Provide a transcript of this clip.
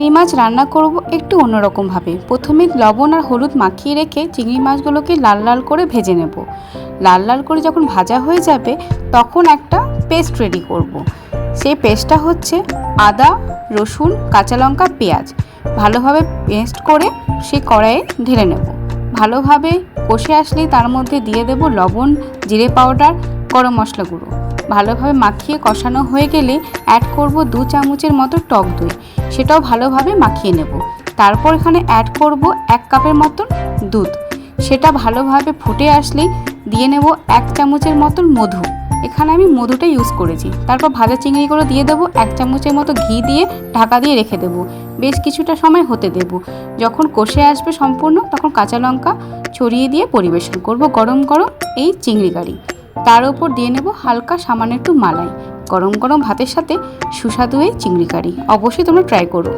চিংড়ি মাছ রান্না করব একটু অন্যরকমভাবে। প্রথমে লবণ আর হলুদ মাখিয়ে রেখে চিংড়ি মাছগুলোকে লাল লাল করে ভেজে নেব। লাল লাল করে যখন ভাজা হয়ে যাবে তখন একটা পেস্ট রেডি করব। সেই পেস্টটা হচ্ছে আদা, রসুন, কাঁচা লঙ্কা, পেঁয়াজ ভালোভাবে পেস্ট করে সেই কড়াইয়ে ঢেলে নেব। ভালোভাবে কষে আসলেই তার মধ্যে দিয়ে দেব লবণ, জিরে পাউডার, গরম মশলা গুঁড়ো। ভালোভাবে মাখিয়ে কষানো হয়ে গেলে অ্যাড করব 2 চামচের মতো টক দই। সেটাও ভালোভাবে মাখিয়ে নেব। তারপর এখানে অ্যাড করব 1 কাপের মতন দুধ। সেটা ভালোভাবে ফুটে আসলেই দিয়ে নেব 1 চামচের মতন মধু। এখানে আমি মধুটা ইউজ করেছি। তারপর ভাজা চিংড়িগুলো দিয়ে দেবো। 1 চামচের মতো ঘি দিয়ে ঢাকা দিয়ে রেখে দেব। বেশ কিছুটা সময় হতে দেব। যখন কষে আসবে সম্পূর্ণ তখন কাঁচা লঙ্কা ছড়িয়ে দিয়ে পরিবেশন করব গরম গরম এই চিংড়ি কারি। তার উপর দিয়ে নেব হালকা সামান্য একটু মালাই। গরম গরম ভাতের সাথে সুস্বাদু এই চিংড়ি কারি অবশ্যই তোমরা ট্রাই করো।